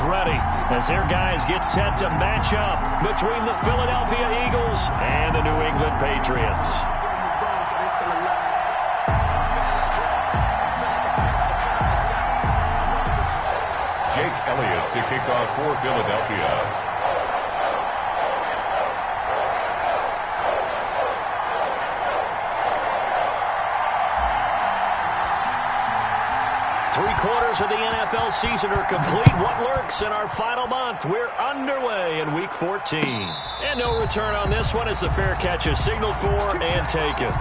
ready as their guys get set to match up between the Philadelphia Eagles and the New England Patriots. Jake Elliott to kick off for Philadelphia. 3/4 of the NFL season are complete. What lurks in our final month? We're underway in Week 14. And no return on this one as the fair catch is signaled for and taken.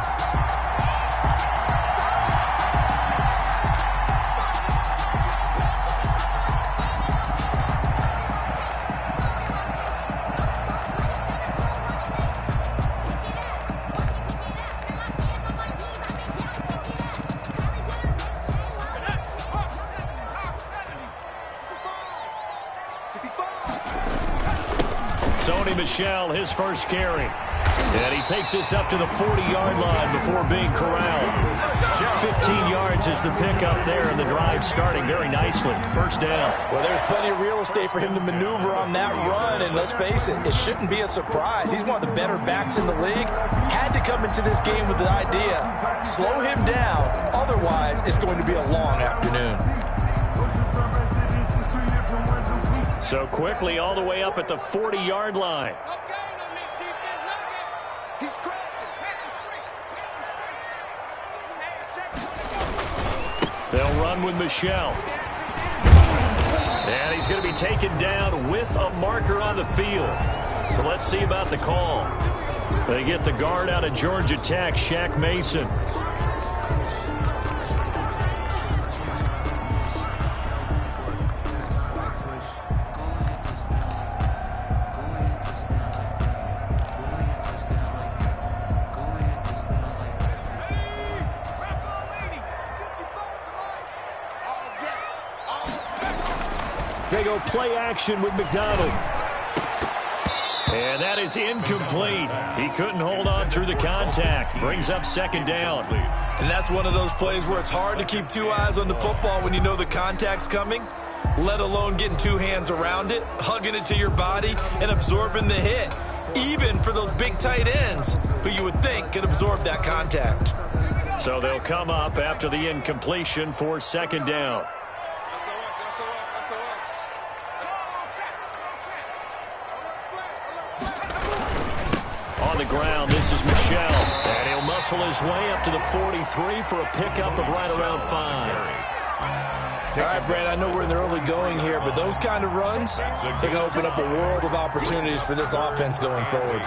Michel, his first carry. And he takes this up to the 40-yard line before being corralled. 15 yards is the pickup there, and the drive starting very nicely. First down. Well, there's plenty of real estate for him to maneuver on that run, and let's face it, it shouldn't be a surprise. He's one of the better backs in the league. Had to come into this game with the idea, slow him down, otherwise it's going to be a long afternoon. So quickly all the way up at the 40-yard line. They'll run with Michel. And he's going to be taken down with a marker on the field. So let's see about the call. They get the guard out of Georgia Tech, Shaq Mason. They go play action with McDonald. And that is incomplete. He couldn't hold on through the contact. Brings up second down. And that's one of those plays where it's hard to keep two eyes on the football when you know the contact's coming, let alone getting two hands around it, hugging it to your body, and absorbing the hit. Even for those big tight ends who you would think could absorb that contact. So they'll come up after the incompletion for second down. On the ground, this is Michel. And he'll muscle his way up to the 43 for a pickup of right around 5. All right, Brad, I know we're in the early going here, but those kind of runs, they can open up a world of opportunities for this offense going forward.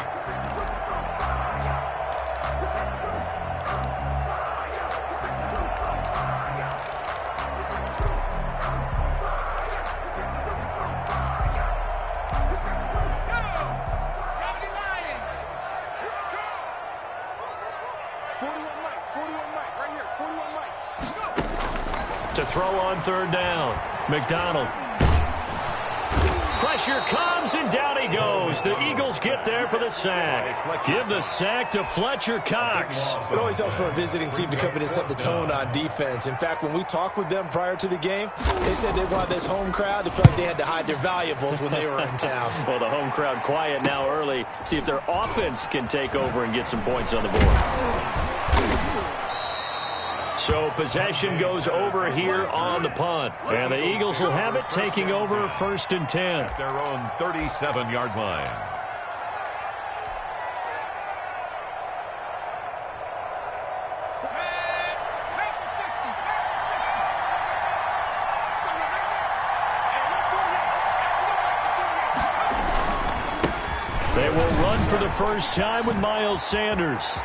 To throw on third down. McDonald. Pressure comes, and down he goes. The Eagles get there for the sack. Give the sack to Fletcher Cox. It always helps for a visiting team to come in and set the tone on defense. In fact, when we talked with them prior to the game, they said they wanted this home crowd to feel like they had to hide their valuables when they were in town. Well, the home crowd quiet now early. See if their offense can take over and get some points on the board. So possession goes over here on the punt. And the Eagles will have it, taking over first and 10. At their own 37-yard line. They will run for the first time with Miles Sanders.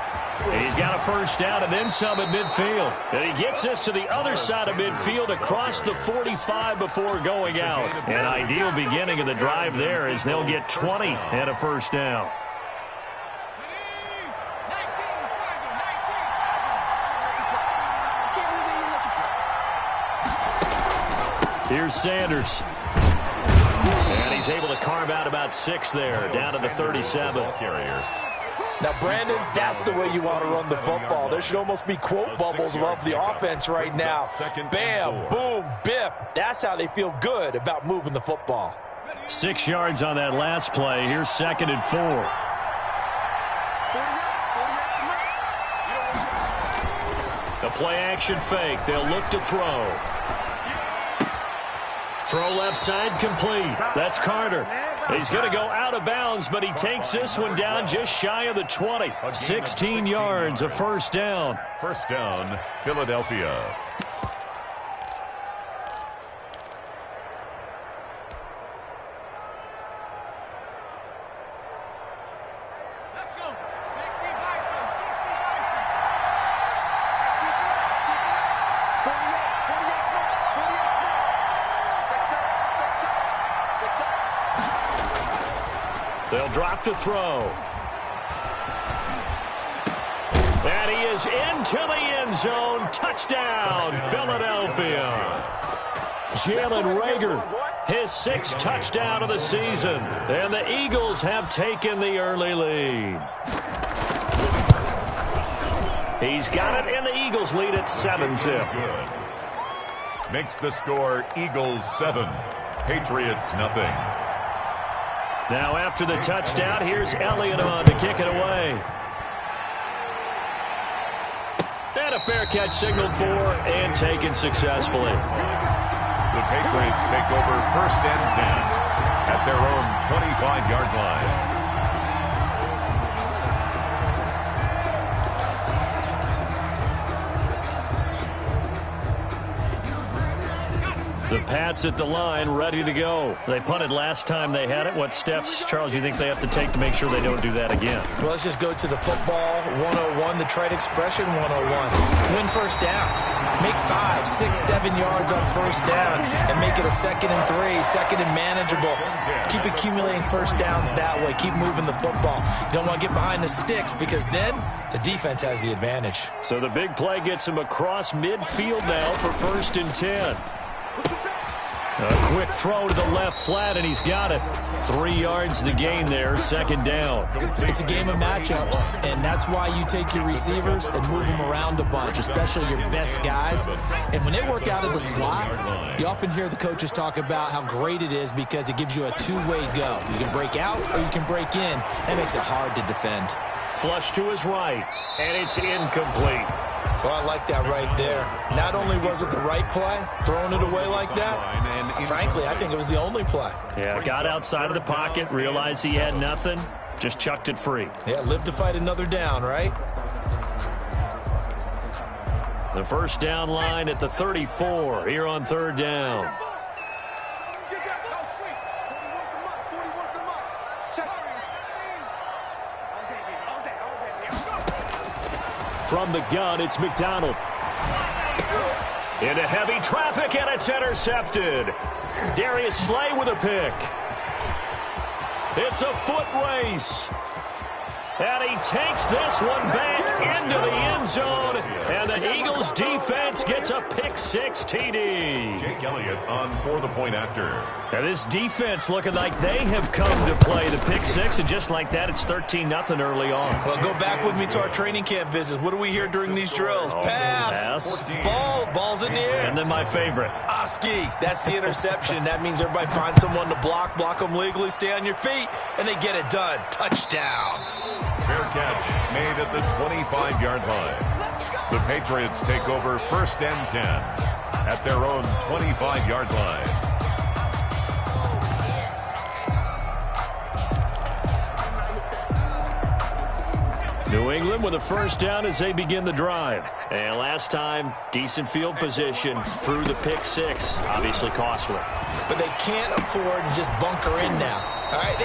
He's got a first down and then some at midfield. And he gets this to the other side of midfield across the 45 before going out. An ideal beginning of the drive there as they'll get 20 and a first down. Here's Sanders. And he's able to carve out about 6 there, down to the 37. Carrier. Now, Brandon, that's the way you want to run the football. There should almost be quote bubbles above the offense right now. Bam, boom, biff. That's how they feel good about moving the football. 6 yards on that last play. Here's 2nd and 4. The play action fake. They'll look to throw. Throw left side complete. That's Carter. He's going to go out of bounds, but he takes this one down just shy of the 20. 16 yards, a first down. First down, Philadelphia. They'll drop to throw. And he is into the end zone. Touchdown, Philadelphia. Jalen Reagor, his 6th touchdown of the season. And the Eagles have taken the early lead. He's got it, and the Eagles lead at 7-zip. Makes the score Eagles 7, Patriots nothing. Now after the touchdown, here's Elliott on to kick it away. And a fair catch signaled for and taken successfully. The Patriots take over 1st and 10 at their own 25-yard line. The Pats at the line, ready to go. They punted last time they had it. What steps, Charles, you think they have to take to make sure they don't do that again? Well, let's just go to the football 101, the trade expression 101. Win first down. Make 5, 6, 7 yards on first down and make it a 2nd and 3, 2nd and manageable. Keep accumulating first downs that way. Keep moving the football. You don't want to get behind the sticks because then the defense has the advantage. So the big play gets him across midfield now for 1st and 10. A quick throw to the left flat, and he's got it. 3 yards the gain there, 2nd down. It's a game of matchups, and that's why you take your receivers and move them around a bunch, especially your best guys. And when they work out of the slot, you often hear the coaches talk about how great it is because it gives you a two-way go. You can break out or you can break in. That makes it hard to defend. Flush to his right, and it's incomplete. Well, I like that right there. Not only was it the right play, throwing it away like that, frankly, I think it was the only play. Yeah, got outside of the pocket, realized he had nothing, just chucked it free. Yeah, live to fight another down, right? The first down line at the 34 here on 3rd down. From the gun, it's McDonald. Into heavy traffic, and it's intercepted. Darius Slay with a pick. It's a foot race. And he takes this one back into the end zone. And the Eagles defense gets a pick-6 TD. Jake Elliott on for the point after. And this defense looking like they have come to play the pick-6. And just like that, it's 13-0 early on. Well, go back with me to our training camp visits. What do we hear during these drills? Pass. Ball's in the air. And then my favorite. Oski. That's the interception. That means everybody finds someone to block them legally, stay on your feet, and they get it done. Touchdown. Fair catch made at the 25-yard line. The Patriots take over 1st and 10 at their own 25-yard line. New England with a first down as they begin the drive. And last time, decent field position through the pick-6. Obviously costly. But they can't afford to just bunker in now. All right,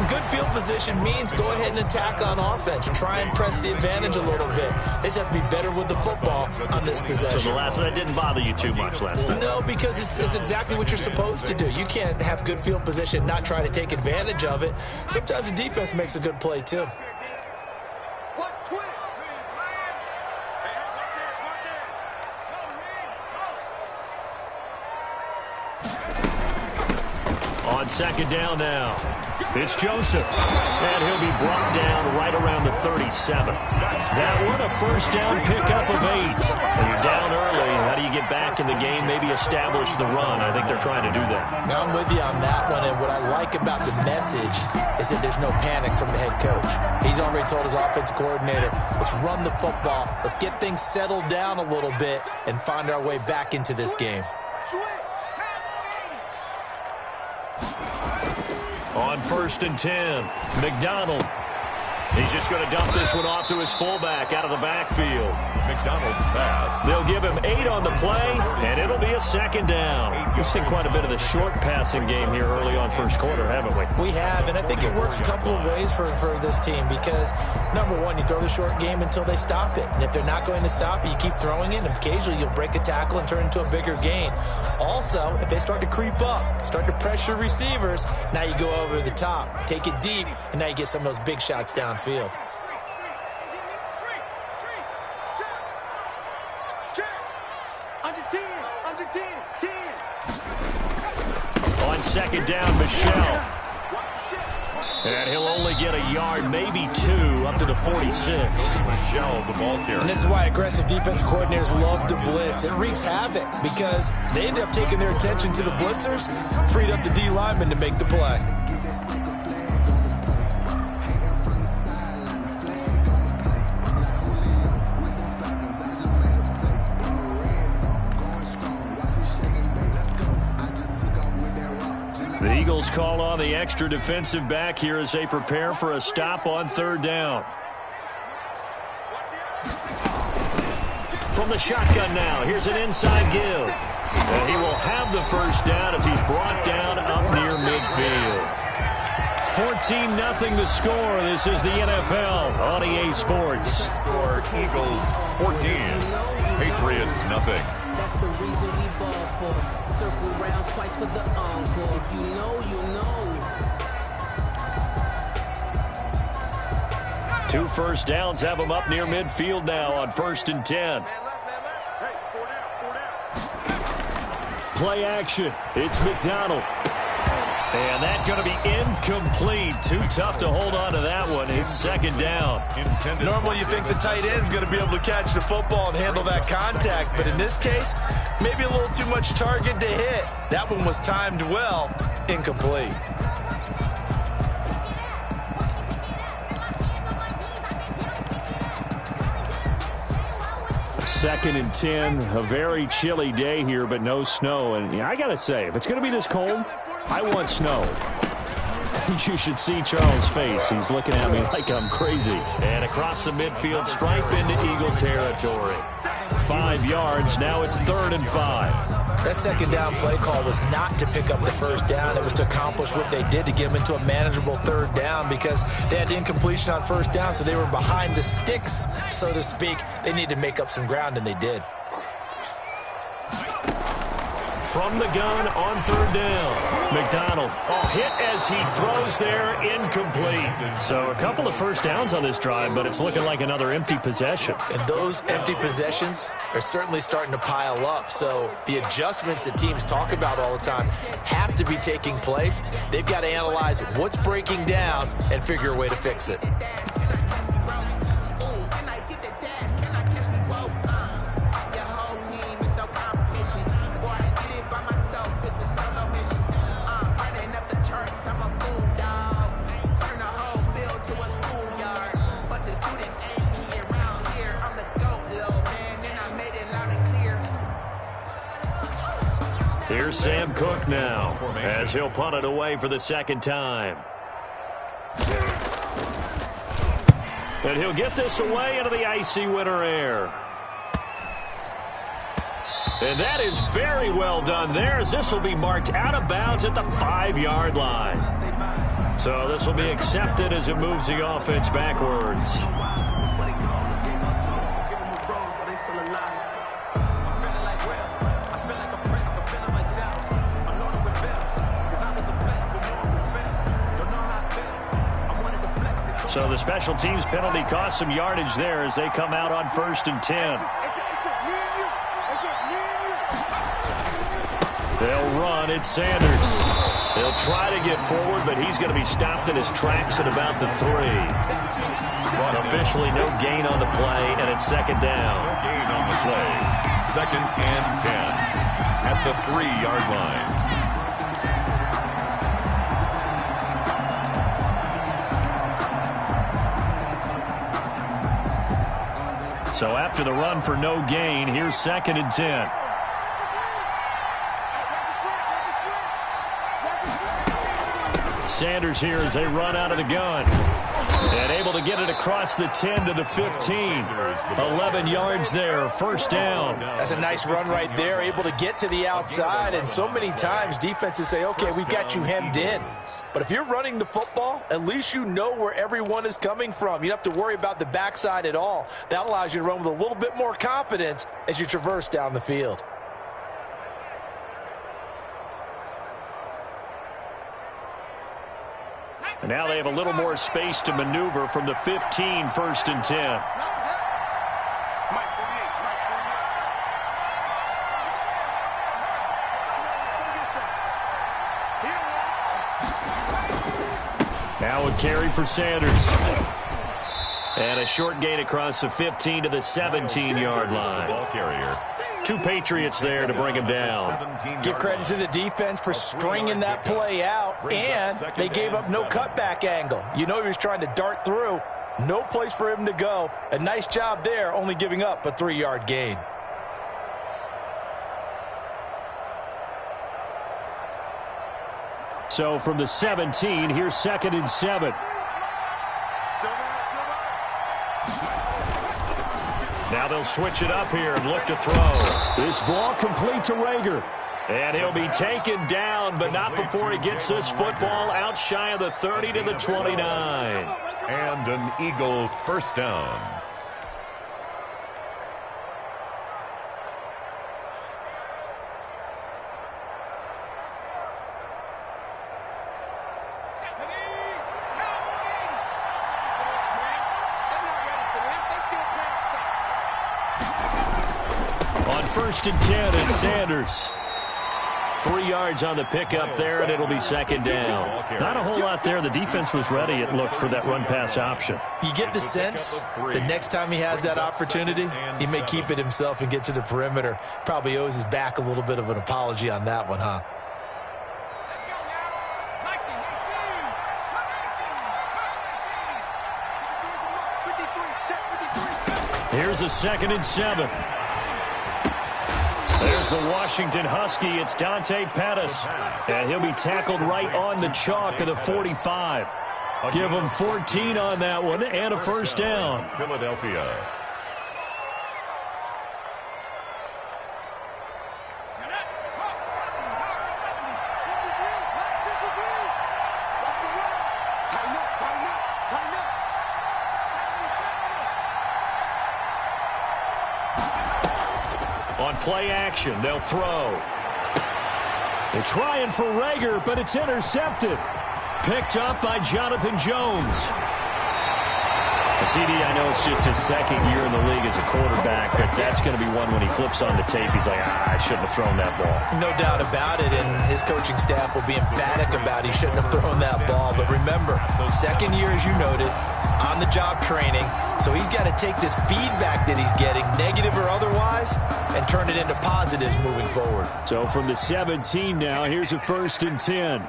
good field position means go ahead and attack on offense. Try and press the advantage a little bit. They just have to be better with the football on this possession. So the last one, that didn't bother you too much last time? No, because it's exactly what you're supposed to do. You can't have good field position, not try to take advantage of it. Sometimes the defense makes a good play, too. On second down now, it's Joseph. And he'll be brought down right around the 37. That one a first down pickup of 8. When you're down early, how do you get back in the game, maybe establish the run? I think they're trying to do that. Now, I'm with you on that one, and what I like about the message is that there's no panic from the head coach. He's already told his offensive coordinator, let's run the football, let's get things settled down a little bit, and find our way back into this game. On 1st and 10, McDonald. He's just going to dump this one off to his fullback out of the backfield. McDonald's pass. They'll give him 8 on the play, and it'll be a second down. We've seen quite a bit of the short passing game here early on first quarter, haven't we? We have, and I think it works a couple of ways for this team because, number one, you throw the short game until they stop it. And if they're not going to stop it, you keep throwing it, and occasionally you'll break a tackle and turn into a bigger gain. Also, if they start to creep up, start to pressure receivers, now you go over the top, take it deep, and now you get some of those big shots downfield. On second down, Michelle. And he'll only get a yard, maybe 2, up to the 46. Michelle, the ball carrier. And this is why aggressive defense coordinators love to blitz. It wreaks havoc because they end up taking their attention to the blitzers, freed up the D lineman to make the play. The Eagles call on the extra defensive back here as they prepare for a stop on 3rd down. From the shotgun now, here's an inside give. And he will have the first down as he's brought down up near midfield. 14-0 the score. This is the NFL on EA Sports. Score Eagles 14, Patriots nothing. That's the reason we ball for. Circle round twice for the encore. If you know, you know. 2 first downs have them up near midfield now on 1st and 10. Play action. It's McDonald. And that's going to be incomplete. Too tough to hold on to that one. It's 2nd down. Normally you think the tight end's going to be able to catch the football and handle that contact, but in this case, maybe a little too much target to hit. That one was timed well. Incomplete. Second and 10, a very chilly day here, but no snow. And I got to say, if it's going to be this cold, I want snow. You should see Charles' face. He's looking at me like I'm crazy. And across the midfield stripe into Eagle territory. 5 yards. Now it's 3rd and 5. That 2nd down play call was not to pick up the first down. It was to accomplish what they did to get them into a manageable 3rd down because they had incompletion on 1st down, so they were behind the sticks, so to speak. They needed to make up some ground, and they did. From the gun on 3rd down. McDonald, hit as he throws there, incomplete. So a couple of first downs on this drive, but it's looking like another empty possession. And those empty possessions are certainly starting to pile up. So the adjustments that teams talk about all the time have to be taking place. They've got to analyze what's breaking down and figure a way to fix it. Here's Sam Cook now as he'll punt it away for the 2nd time. And he'll get this away into the icy winter air. And that is very well done there as this will be marked out of bounds at the 5-yard line. So this will be accepted as it moves the offense backwards. So the special teams penalty cost some yardage there as they come out on 1st and 10. They'll run. It's Sanders. He'll try to get forward, but he's going to be stopped in his tracks at about the 3. Officially no gain on the play, and it's second down. No gain on the play. 2nd and 10 at the 3-yard line. So after the run for no gain, here's 2nd and 10. Sanders here as they run out of the gun. And able to get it across the 10 to the 15. 11 yards there, first down. That's a nice run right there, able to get to the outside. And so many times defenses say, okay, we've got you hemmed in. But if you're running the football, at least you know where everyone is coming from. You don't have to worry about the backside at all. That allows you to run with a little bit more confidence as you traverse down the field. And now they have a little more space to maneuver from the 15, 1st and 10. Now a carry for Sanders. And a short gain across the 15 to the 17-yard line. Ball carrier. 2 Patriots there to bring him down. Give credit to the defense for stringing that play out, and they gave up no cutback angle. You know he was trying to dart through. No place for him to go. A nice job there, only giving up a 3-yard gain. So from the 17, here's 2nd and 7. Now they'll switch it up here and look to throw. This ball complete to Rager. And he'll be taken down, but not before he gets this football out shy of the 30 to the 29. And an Eagle first down. On 1st and 10, it's Sanders. 3 yards on the pickup there, and it'll be 2nd down. Not a whole lot there. The defense was ready, it looked, for that run-pass option. You get the sense the next time he has that opportunity, he may keep it himself and get to the perimeter. Probably owes his back a little bit of an apology on that one, huh? Here's a 2nd and 7. There's the Washington Husky. It's Dante Pettis. And he'll be tackled right on the chalk of the 45. Give him 14 on that one and a first down. Philadelphia. On play action, they'll throw. They're trying for Rager, but it's intercepted. Picked up by Jonathan Jones. CD, I know it's just his 2nd year in the league as a quarterback, but that's going to be one when he flips on the tape. He's like, I shouldn't have thrown that ball. No doubt about it, and his coaching staff will be emphatic about he shouldn't have thrown that ball. But remember, 2nd year, as you noted, on-the-job training. So he's got to take this feedback that he's getting, negative or otherwise, and turn it into positives moving forward. So from the 17 now, here's a 1st and 10.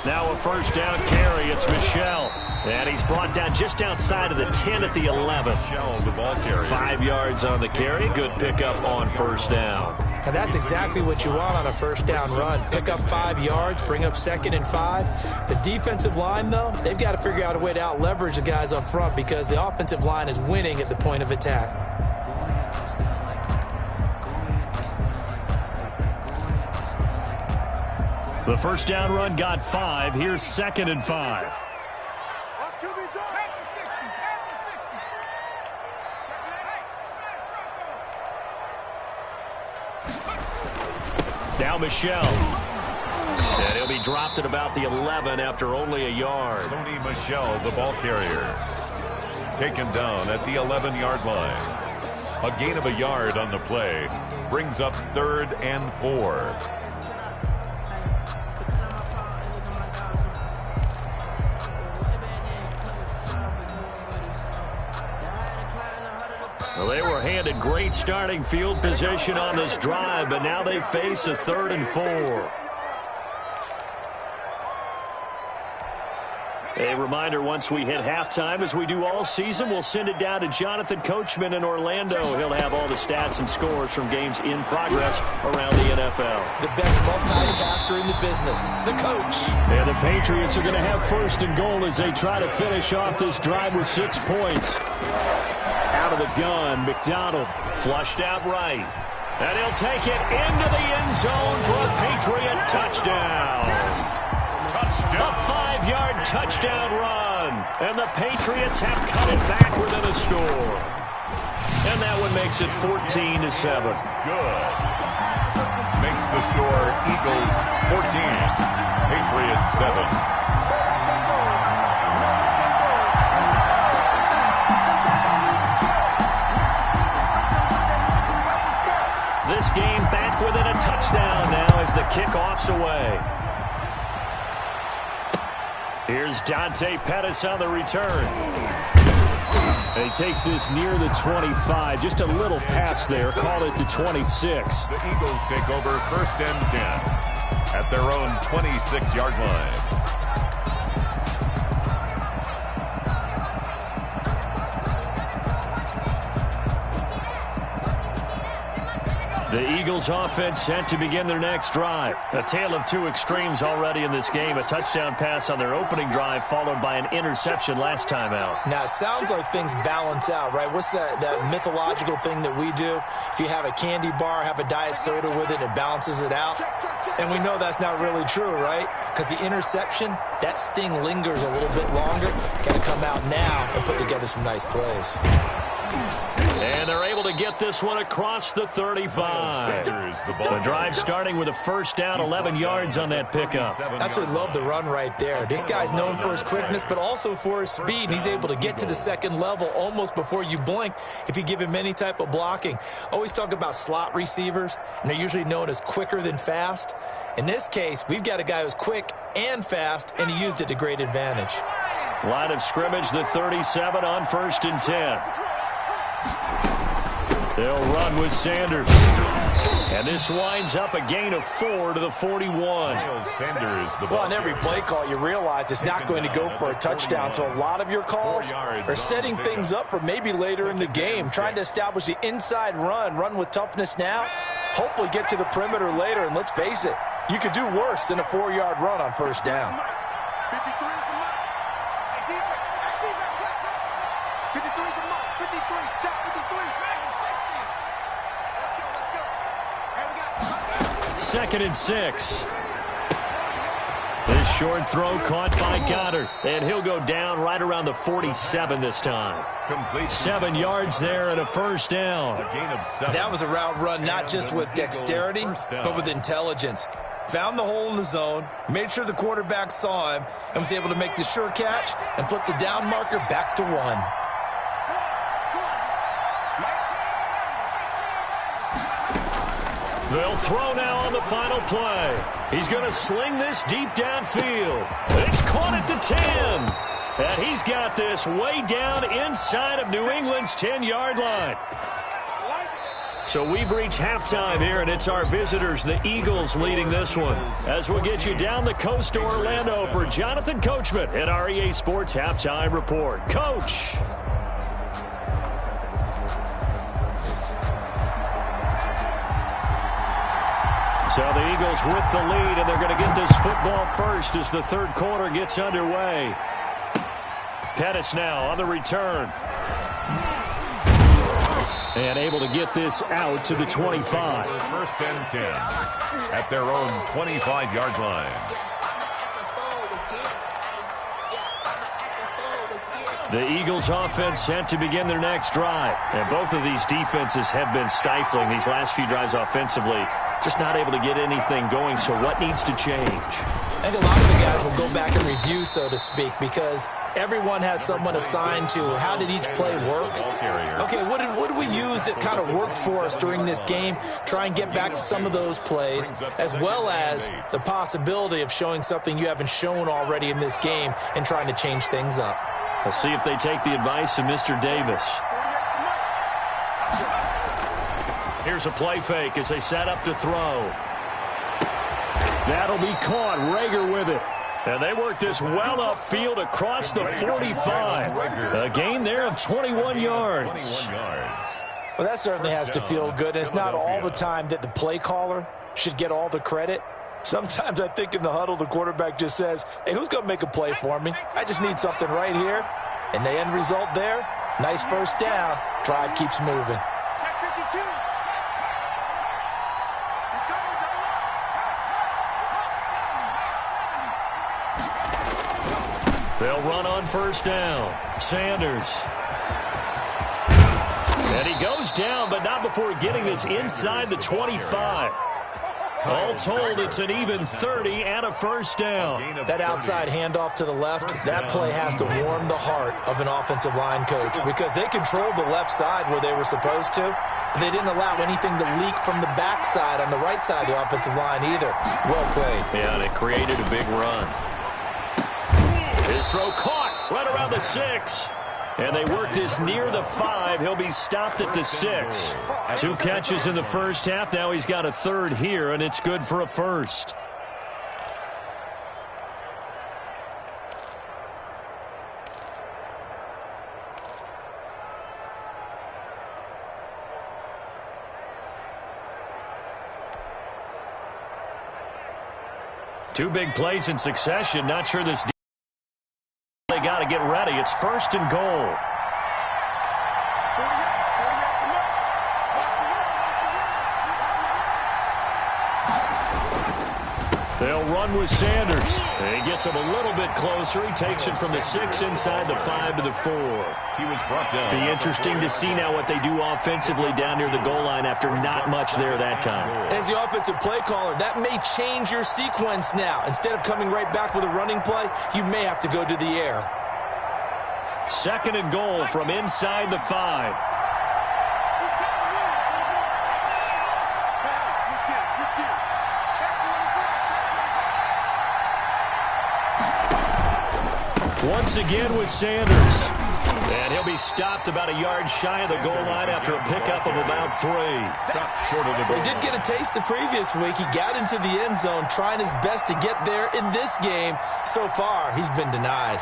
Now a first down carry. It's Michel. And he's brought down just outside of the 10 at the 11. Michel, the ball carrier. 5 yards on the carry. Good pickup on first down. And that's exactly what you want on a first down run. Pick up 5 yards, bring up 2nd and 5. The defensive line, though, they've got to figure out a way to out-leverage the guys up front because the offensive line is winning at the point of attack. The first down run got 5. Here's 2nd and 5. Now Michel. And he'll be dropped at about the 11 after only a yard. Sony Michel, the ball carrier. Taken down at the 11-yard line. A gain of a yard on the play. Brings up 3rd and 4. provided great starting field position on this drive, but now they face a 3rd and 4. A reminder, once we hit halftime, as we do all season, we'll send it down to Jonathan Coachman in Orlando. He'll have all the stats and scores from games in progress around the NFL. The best multitasker in the business, the coach. And the Patriots are going to have 1st and goal as they try to finish off this drive with 6 points. Out of the gun, McDonald flushed out right. And he'll take it into the end zone for a Patriot touchdown. A 5-yard touchdown run. And the Patriots have cut it back within a score. And that one makes it 14-7. Good. Makes the score Eagles 14, Patriots 7. This game back within a touchdown now as the kickoff's away. Here's Dante Pettis on the return. And he takes this near the 25. Just a little pass there. Call it the 26. The Eagles take over 1st and 10 at their own 26-yard line. The Eagles offense set to begin their next drive. A tale of 2 extremes already in this game. A touchdown pass on their opening drive followed by an interception last time out. Now, it sounds like things balance out, right? What's that mythological thing that we do? If you have a candy bar, have a diet soda with it, it balances it out. And we know that's not really true, right? Because the interception, that sting lingers a little bit longer. Got to come out now and put together some nice plays. And they're able to get this one across the 35. The drive starting with a 1st down, 11 yards on that pickup. Absolutely love the run right there. This guy's known for his quickness, but also for his speed. And he's able to get to the 2nd level almost before you blink if you give him any type of blocking. Always talk about slot receivers, and they're usually known as quicker than fast. In this case, we've got a guy who's quick and fast, and he used it to great advantage. Line of scrimmage, the 37 on 1st and 10. They'll run with Sanders. And this winds up a gain of 4 to the 41. Sanders, well, on every play call, you realize it's not going to go for a touchdown. So a lot of your calls are setting things up for maybe later in the game, trying to establish the inside run with toughness now, hopefully get to the perimeter later. And let's face it, you could do worse than a 4-yard run on 1st down. 2nd and 6. This short throw caught by Goddard. And he'll go down right around the 47 this time. 7 yards there and a 1st down. That was a route run not just with dexterity, but with intelligence. Found the hole in the zone, made sure the quarterback saw him, and was able to make the sure catch and flip the down marker back to 1. They'll throw now on the final play. He's going to sling this deep downfield. It's caught at the 10. And he's got this way down inside of New England's 10-yard line. So we've reached halftime here, and it's our visitors, the Eagles, leading this one. As we'll get you down the coast to Orlando for Jonathan Coachman at our EA Sports Halftime Report. Coach. So the Eagles with the lead, and they're going to get this football first as the 3rd quarter gets underway. Pettis now on the return. And able to get this out to the 25. 1st and 10 at their own 25-yard line. The Eagles offense set to begin their next drive. And both of these defenses have been stifling these last few drives offensively. Just not able to get anything going, so what needs to change? I think a lot of the guys will go back and review, so to speak, because everyone has someone assigned to how did each play work. Okay, what did we use that kind of worked for us during this game? Try and get back to some of those plays, as well as the possibility of showing something you haven't shown already in this game and trying to change things up. We'll see if they take the advice of Mr. Davis. Here's a play fake as they set up to throw. That'll be caught. Rager with it. And they work this well upfield across the 45. A gain there of 21 yards. Well, that certainly has to feel good. And it's not all the time that the play caller should get all the credit. Sometimes I think in the huddle, the quarterback just says, hey, who's going to make a play for me? I just need something right here. And the end result there, nice first down. Drive keeps moving. They'll run on first down. Sanders. And he goes down, but not before getting this inside the 25. All told, it's an even 30 and a first down. That outside handoff to the left, that play has to warm the heart of an offensive line coach because they controlled the left side where they were supposed to. But they didn't allow anything to leak from the backside on the right side of the offensive line either. Well played. Yeah, and it created a big run. His throw caught right around the 6. And they work this near the 5. He'll be stopped at the 6. 2 catches in the first half. Now he's got a third here, and it's good for a first. Two big plays in succession. Not sure this. They got to get ready. It's first and goal. They'll run with Sanders. He gets him a little bit closer. He takes it from the 6 inside the 5 to the 4. He was brought down. Be interesting to see now what they do offensively down near the goal line after not much there that time. As the offensive play caller, that may change your sequence now. Instead of coming right back with a running play, you may have to go to the air. Second and goal from inside the 5. Once again with Sanders. And he'll be stopped about a yard shy of the goal line after a pickup of about 3. Stopped short of the goal. He did get a taste the previous week. He got into the end zone trying his best to get there in this game. So far, he's been denied.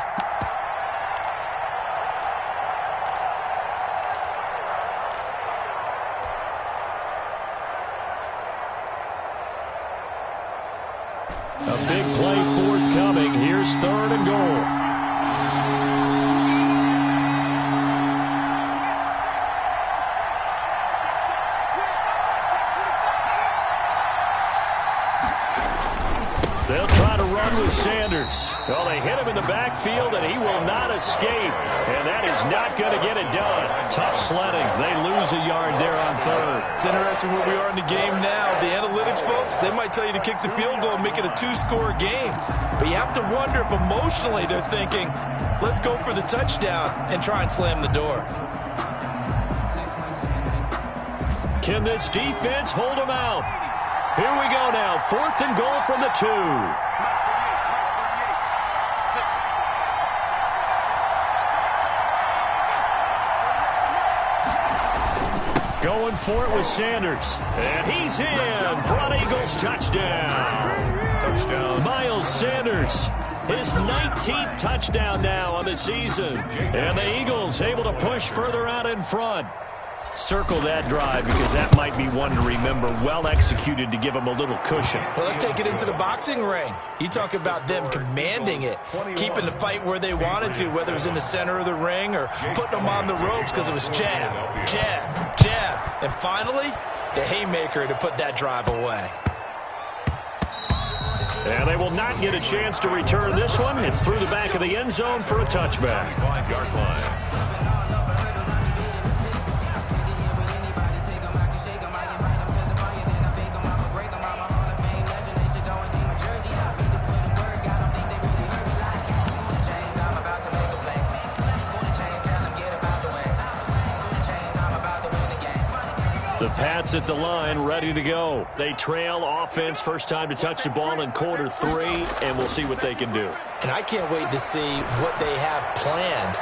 A big play forthcoming. Here's third and goal. They'll try to run with Sanders. Well, they hit him in the backfield, and he will not escape. And that is not going to get it done. Tough sledding. They lose a yard there on third. It's interesting where we are in the game now. The analytics folks, they might tell you to kick the field goal and make it a 2-score game. But you have to wonder if emotionally they're thinking, let's go for the touchdown and try and slam the door. Can this defense hold them out? Here we go now. Fourth and goal from the 2. Going for it with Sanders. And he's in for an Eagles touchdown. Touchdown. Miles Sanders. His 19th touchdown now on the season. And the Eagles able to push further out in front. Circle that drive because that might be one to remember. Well executed to give them a little cushion. Well, let's take it into the boxing ring. You talk about them commanding it, keeping the fight where they wanted to, whether it was in the center of the ring or putting them on the ropes because it was jab, jab, jab. And finally, the haymaker to put that drive away. And they will not get a chance to return this one. It's through the back of the end zone for a touchback. 5-yard line. The Pats at the line, ready to go. They trail offense, first time to touch the ball in quarter 3, and we'll see what they can do. And I can't wait to see what they have planned.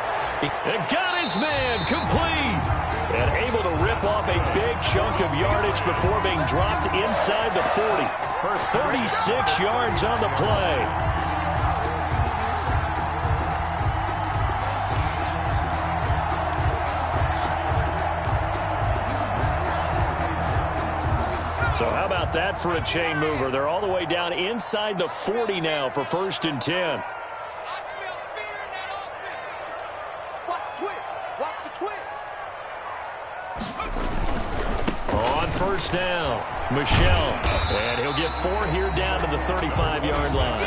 And got his man complete. and able to rip off a big chunk of yardage before being dropped inside the 40 for 36 yards on the play. So how about that for a chain mover? They're all the way down inside the 40 now for 1st and 10. On 1st down, Michel. And he'll get 4 here down to the 35-yard line.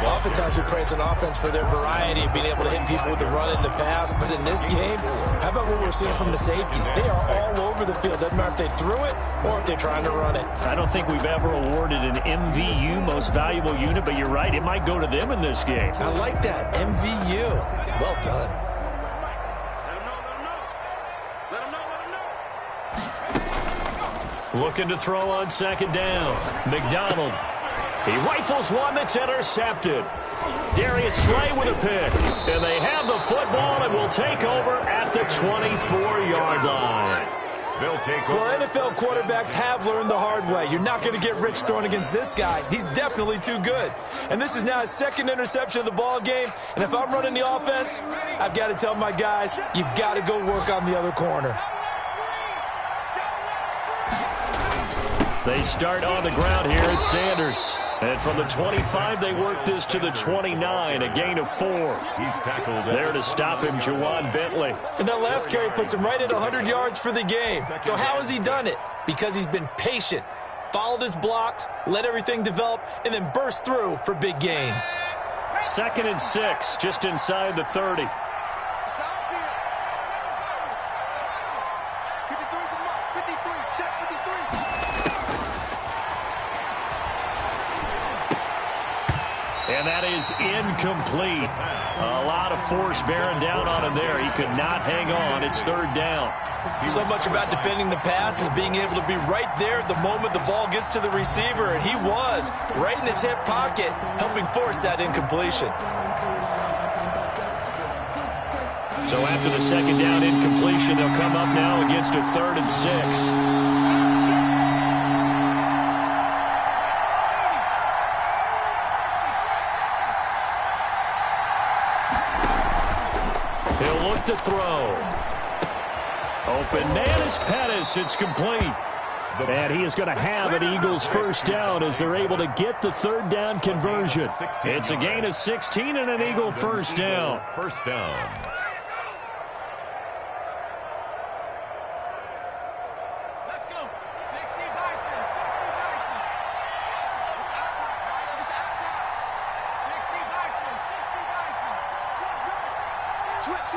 Oftentimes we praise an offense for their variety of being able to hit people with the run and the pass. But in this game, how about what we're seeing from the safeties? They are all over the field. Doesn't matter if they threw it or if they're trying to run it. I don't think we've ever awarded an MVU, most valuable unit, but you're right. It might go to them in this game. I like that. MVU. Well done. Looking to throw on 2nd down. McDonald. He rifles one that's intercepted. Darius Slay with a pick. And they have the football and will take over at the 24-yard line. They'll take over. Well, NFL quarterbacks have learned the hard way. You're not going to get rich throwing against this guy. He's definitely too good. And this is now his 2nd interception of the ball game. And if I'm running the offense, I've got to tell my guys, you've got to go work on the other corner. They start on the ground here at Sanders. And from the 25, they work this to the 29, a gain of 4. He's tackled there to stop him, Juwan Bentley. And that last carry puts him right at 100 yards for the game. So how has he done it? Because he's been patient, followed his blocks, let everything develop, and then burst through for big gains. 2nd and 6, just inside the 30. And that is incomplete. A lot of force bearing down on him there. He could not hang on. It's 3rd down. So much about defending the pass is being able to be right there at the moment the ball gets to the receiver. And he was right in his hip pocket, helping force that incompletion. So after the 2nd down incompletion, they'll come up now against a 3rd and 6. To throw. Open man is Pettis. It's complete. And he is going to have an Eagles 1st down as they're able to get the 3rd down conversion. It's a gain of 16 and an Eagle 1st down. 1st down. Let's go. 60 Bison. 60 Bison. 60 Bison. 60 Bison. Switch.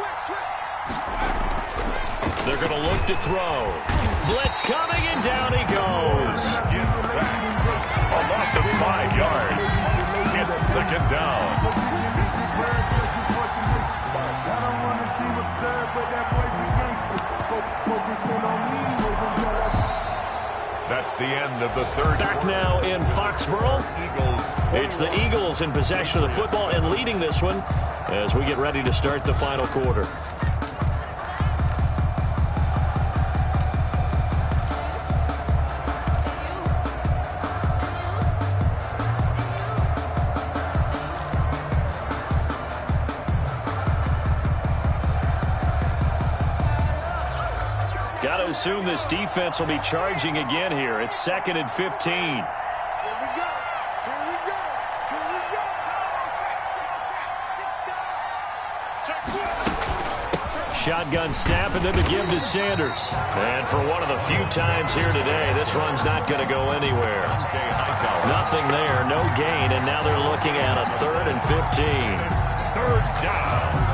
They're going to look to throw. Blitz coming, and down he goes. Yes, a loss of 5 yards. It's 2nd down. That's the end of the 3rd. Back now in Foxborough. It's the Eagles in possession of the football and leading this one as we get ready to start the final quarter. Got to assume this defense will be charging again here. It's 2nd and 15. Shotgun snap and then the give to Sanders. And for one of the few times here today, this run's not going to go anywhere. Nothing there, no gain, and now they're looking at a 3rd and 15. 3rd down.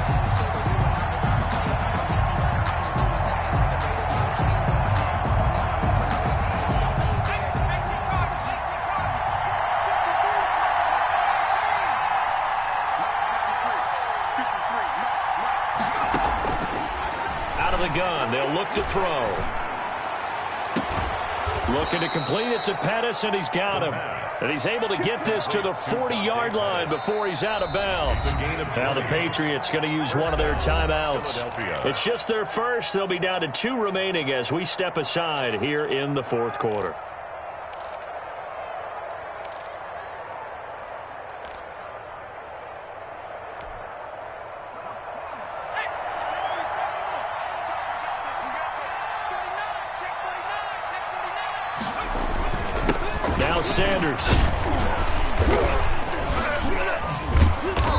Out of the gun, they'll look to throw. Looking to complete it to Pettis, and he's got him. And he's able to get this to the 40-yard line before he's out of bounds. Now the Patriots going to use one of their timeouts. It's just their first. They'll be down to 2 remaining as we step aside here in the fourth quarter. Now Sanders.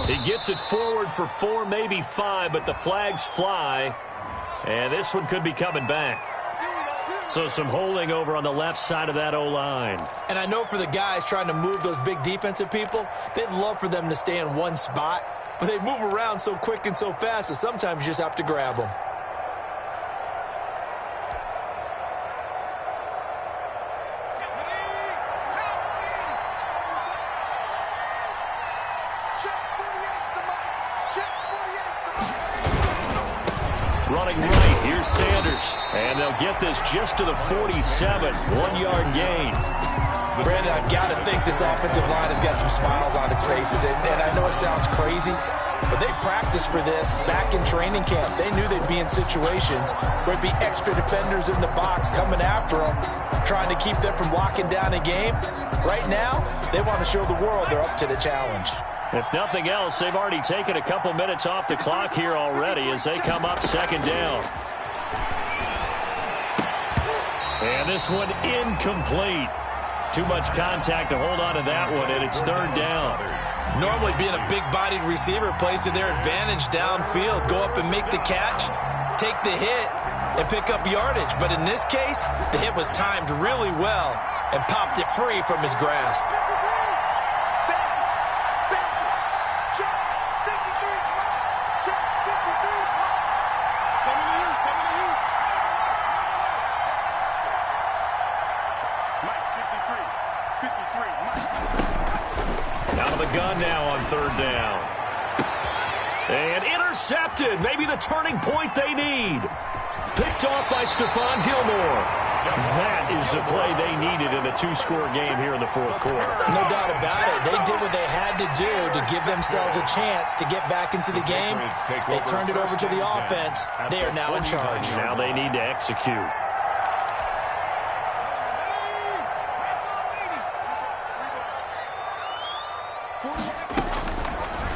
He gets it forward for 4, maybe 5, but the flags fly. And this one could be coming back. So some holding over on the left side of that O-line. And I know for the guys trying to move those big defensive people, they'd love for them to stay in one spot. But they move around so quick and so fast that sometimes you just have to grab them. Running right, here's Sanders. And they'll get this just to the 47, 1-yard gain. Brandon, I've got to think this offensive line has got some smiles on its faces. And I know it sounds crazy, but they practiced for this back in training camp. They knew they'd be in situations where it'd be extra defenders in the box coming after them, trying to keep them from locking down a game. Right now, they want to show the world they're up to the challenge. If nothing else, they've already taken a couple minutes off the clock here already as they come up second down. And this one incomplete. Too much contact to hold on to that one, and it's third down. Normally being a big-bodied receiver plays to their advantage downfield. Go up and make the catch, take the hit, and pick up yardage. But in this case, the hit was timed really well and popped it free from his grasp. Out of the gun now on third down. And intercepted. Maybe the turning point they need. Picked off by Stephon Gilmore. That is the play they needed in a 2-score game here in the fourth quarter. No doubt about it. They did what they had to do to give themselves a chance to get back into the game. They turned it over to the offense. They are now in charge. Now they need to execute.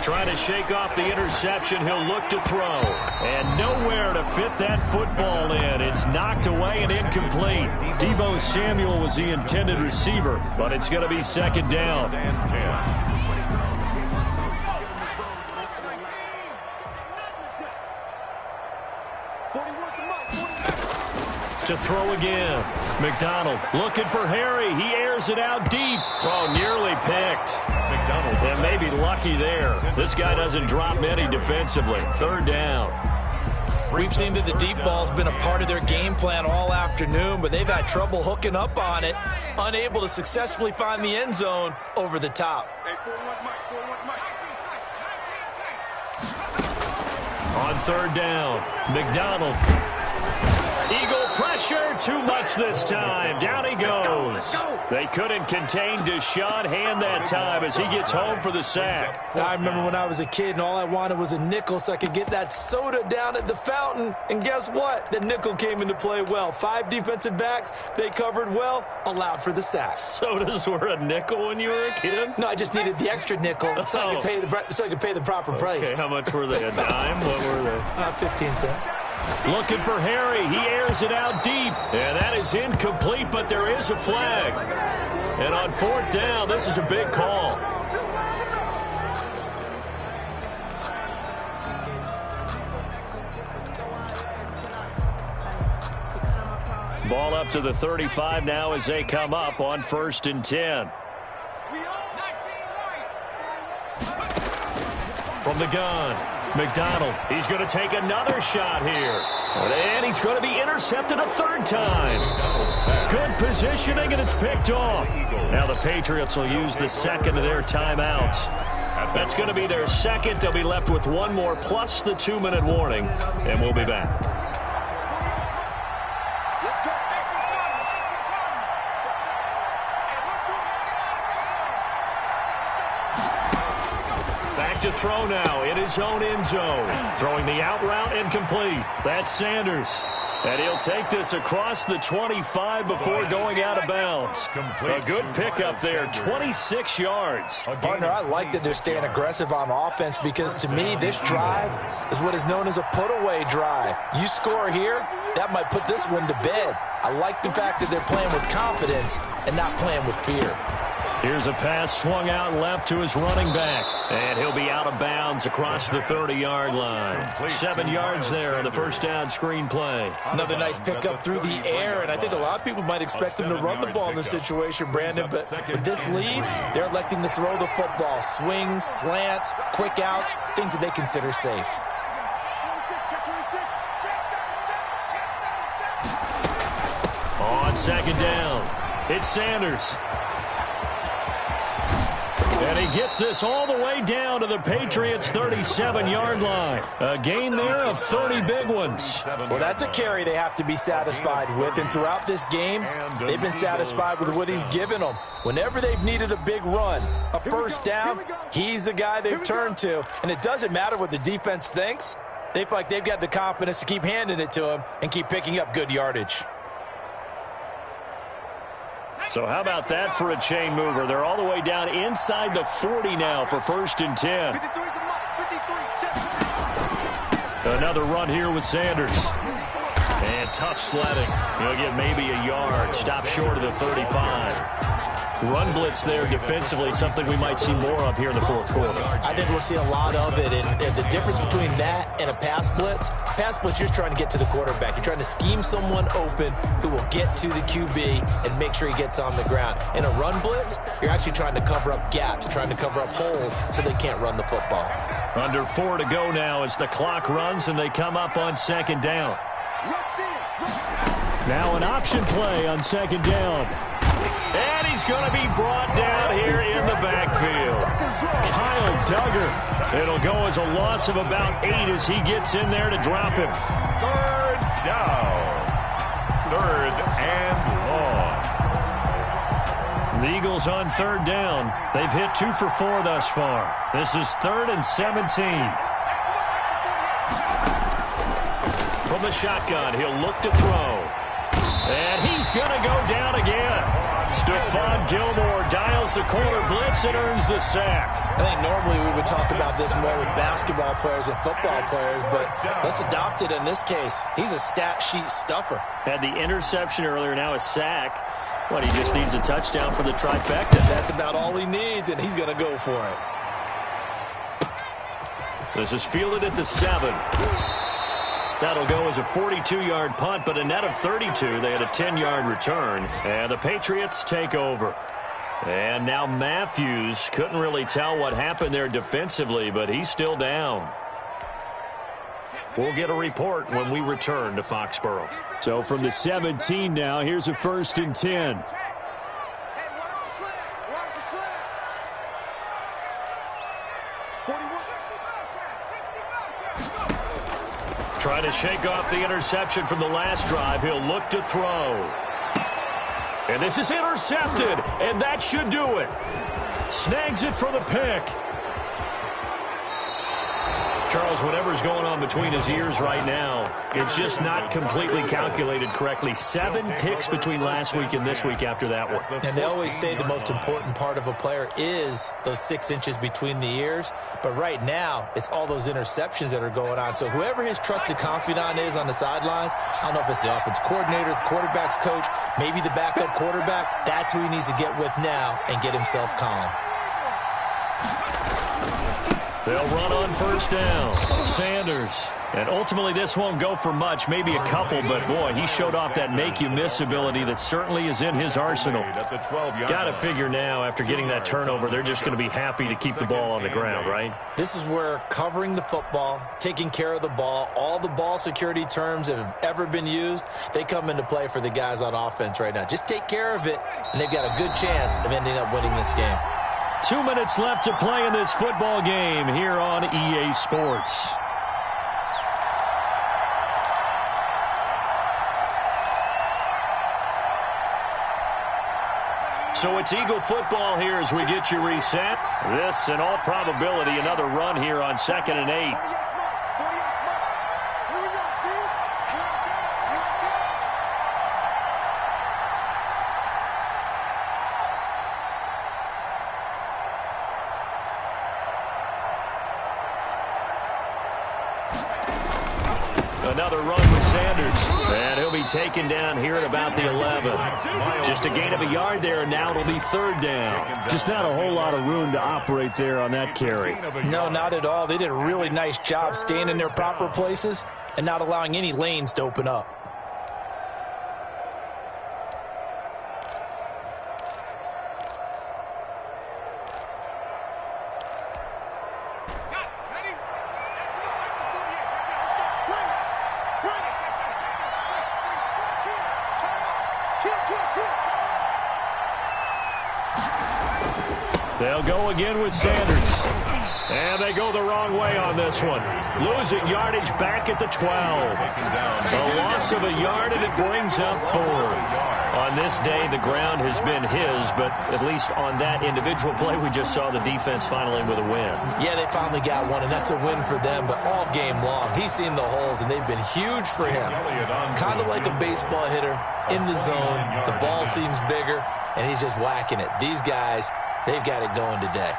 Trying to shake off the interception. He'll look to throw. And nowhere to fit that football in. It's knocked away and incomplete. Deebo Samuel was the intended receiver, but it's going to be second down. To throw again. McDonald looking for Harry. He airs it out deep. Oh, nearly picked. And maybe lucky there. This guy doesn't drop many defensively. Third down. We've seen that the deep ball's been a part of their game plan all afternoon, but they've had trouble hooking up on it, unable to successfully find the end zone over the top. On third down, McDonald. Eagle pressure, too much this time. Down he goes. They couldn't contain Deshaun Hand that time as he gets home for the sack. I remember when I was a kid and all I wanted was a nickel so I could get that soda down at the fountain. And guess what? The nickel came into play well. 5 defensive backs, they covered well, allowed for the sack. Sodas were a nickel when you were a kid? No, I just needed the extra nickel so I could pay the proper price. Okay, how much were they? A dime? What were they? 15 cents. Looking for Harry. He airs it out deep. And that is incomplete, but there is a flag. And on fourth down, this is a big call. Ball up to the 35 now as they come up on 1st and 10. From the gun, McDonald. He's going to take another shot here. And he's going to be intercepted a third time. Good positioning, and it's picked off. Now the Patriots will use the second of their timeouts. That's going to be their second. They'll be left with one more plus the 2-minute warning, and we'll be back. to throw now in his own end zone. Throwing the out route and complete. That's Sanders. And he'll take this across the 25 before going out of bounds. A good pickup there, 26 yards. Partner, I like that they're staying aggressive on offense because, to me, this drive is what is known as a put-away drive. You score here, that might put this one to bed. I like the fact that they're playing with confidence and not playing with fear. Here's a pass swung out left to his running back. And he'll be out of bounds across the 30-yard line. 7 yards there on the first down screen play. Another nice pickup through the air, and I think a lot of people might expect them to run the ball in this situation, Brandon, but with this lead, they're electing to throw the football. Swings, slants, quick outs, things that they consider safe. On second down, it's Sanders. And he gets this all the way down to the Patriots' 37-yard line. A gain there of 30 big ones. Well, that's a carry they have to be satisfied with, and throughout this game, they've been satisfied with what he's given them. Whenever they've needed a big run, a first down, he's the guy they've turned to. And it doesn't matter what the defense thinks. They feel like they've got the confidence to keep handing it to him and keep picking up good yardage. So how about that for a chain mover? They're all the way down inside the 40 now for 1st and 10. Another run here with Sanders. And tough sledding. He'll get maybe a yard. Stop short of the 35. Run blitz there defensively, something we might see more of here in the fourth quarter. I think we'll see a lot of it, and the difference between that and a pass blitz, you're trying to get to the quarterback. You're trying to scheme someone open who will get to the QB and make sure he gets on the ground. In a run blitz, you're actually trying to cover up gaps, trying to cover up holes so they can't run the football. Under 4 to go now as the clock runs and they come up on second down. Now an option play on second down. And he's going to be brought down here in the backfield. Kyle Duggar. It'll go as a loss of about 8 as he gets in there to drop him. 3rd down. 3rd and long. The Eagles on 3rd down. They've hit 2 for 4 thus far. This is 3rd and 17. From the shotgun, he'll look to throw. And he's going to go down again. Stephon Gilmore dials the corner blitz and earns the sack. I think normally we would talk about this more with basketball players and football players, but let's adopt it in this case. He's a stat sheet stuffer. Had the interception earlier, now a sack. What, he just needs a touchdown for the trifecta. That's about all he needs, and he's going to go for it. This is fielded at the 7. That'll go as a 42-yard punt, but a net of 32. They had a 10-yard return, and the Patriots take over. And now Matthews couldn't really tell what happened there defensively, but he's still down. We'll get a report when we return to Foxborough. So from the 17 now, here's a 1st and 10. Trying to shake off the interception from the last drive. He'll look to throw. And this is intercepted, and that should do it. Snags it for the pick. Charles, whatever's going on between his ears right now, it's just not completely calculated correctly. 7 picks between last week and this week after that one. And they always say the most important part of a player is those 6 inches between the ears. But right now, it's all those interceptions that are going on. So whoever his trusted confidant is on the sidelines, I don't know if it's the offense coordinator, the quarterback's coach, maybe the backup quarterback, that's who he needs to get with now and get himself calm. They'll run on 1st down. Sanders. And ultimately, this won't go for much, maybe a couple, but boy, he showed off that make-you-miss ability that certainly is in his arsenal. Got to figure now, after getting that turnover, they're just going to be happy to keep the ball on the ground, right? This is where covering the football, taking care of the ball, all the ball security terms that have ever been used, they come into play for the guys on offense right now. Just take care of it, and they've got a good chance of ending up winning this game. 2 minutes left to play in this football game here on EA Sports. So it's Eagle football here as we get you reset. This, in all probability, another run here on 2nd and 8. Another run with Sanders. And he'll be taken down here at about the 11. Just a gain of a yard there, and now it'll be 3rd down. Just not a whole lot of room to operate there on that carry. No, not at all. They did a really nice job staying in their proper places and not allowing any lanes to open up. They'll go again with Sanders. And they go the wrong way on this one. Losing yardage back at the 12. A loss of a yard, and it brings up 4th. On this day, the ground has been his, but at least on that individual play, we just saw the defense finally with a win. Yeah, they finally got one, and that's a win for them, but all game long, he's seen the holes, and they've been huge for him. Kind of like a baseball hitter in the zone. The ball seems bigger, and he's just whacking it. These guys, they've got it going today.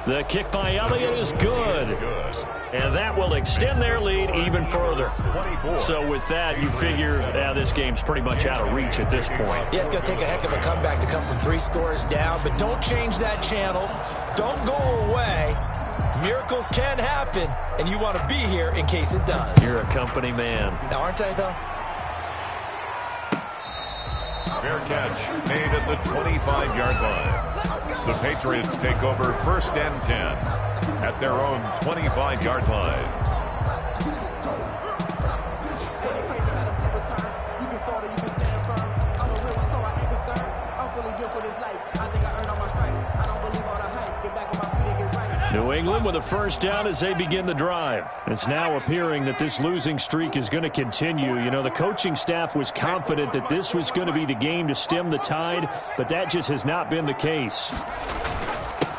The kick by Elliott is good. And that will extend their lead even further. So with that, you figure this game's pretty much out of reach at this point. Yeah, it's going to take a heck of a comeback to come from 3 scores down, but don't change that channel. Don't go away. Miracles can happen, and you want to be here in case it does. You're a company man. Now, aren't I, though? Fair catch made at the 25-yard line. The Patriots take over 1st and 10 at their own 25-yard line. New England with a 1st down as they begin the drive. It's now appearing that this losing streak is going to continue. You know, the coaching staff was confident that this was going to be the game to stem the tide, but that just has not been the case.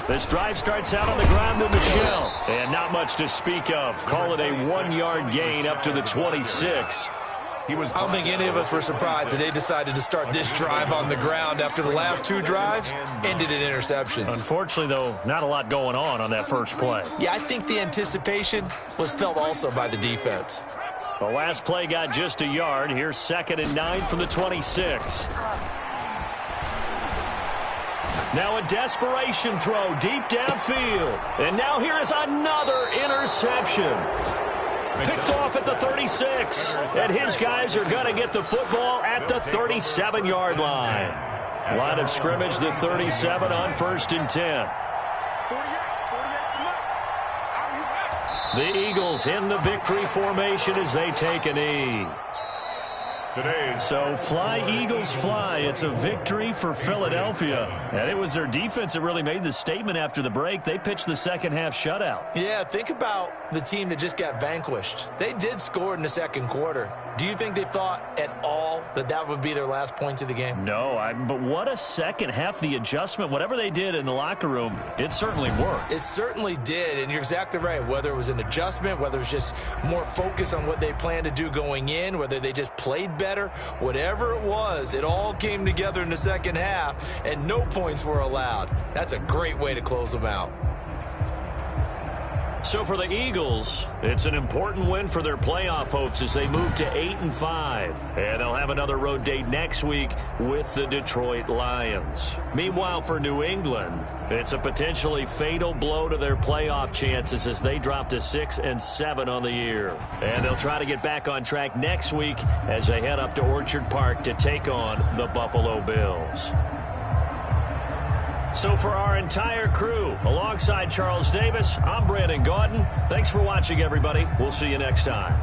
This drive starts out on the ground to Michelle, and not much to speak of. Call it a 1-yard gain up to the 26. I don't think any of us were surprised that they decided to start this drive on the ground after the last 2 drives ended in interceptions. Unfortunately, though, not a lot going on that first play. Yeah, I think the anticipation was felt also by the defense. The last play got just a yard. Here's 2nd and 9 from the 26. Now a desperation throw deep downfield. And now here is another interception. Picked off at the 36. And his guys are going to get the football at the 37-yard line. Line of scrimmage, the 37 on 1st and 10. The Eagles in the victory formation as they take a knee. So fly, Eagles, fly. It's a victory for Philadelphia. And it was their defense that really made the statement after the break. They pitched the second half shutout. Yeah, think about the team that just got vanquished. They did score in the second quarter. Do you think they thought at all that that would be their last points of the game? No, but what a second half. The adjustment, whatever they did in the locker room, it certainly worked. It certainly did, and you're exactly right. Whether it was an adjustment, whether it was just more focus on what they planned to do going in, whether they just played better, whatever it was, it all came together in the second half, and no points were allowed. That's a great way to close them out. So for the Eagles, it's an important win for their playoff hopes as they move to 8-5. And they'll have another road date next week with the Detroit Lions. Meanwhile, for New England, it's a potentially fatal blow to their playoff chances as they drop to 6-7 on the year. And they'll try to get back on track next week as they head up to Orchard Park to take on the Buffalo Bills. So for our entire crew, alongside Charles Davis, I'm Brandon Gaudin. Thanks for watching, everybody. We'll see you next time.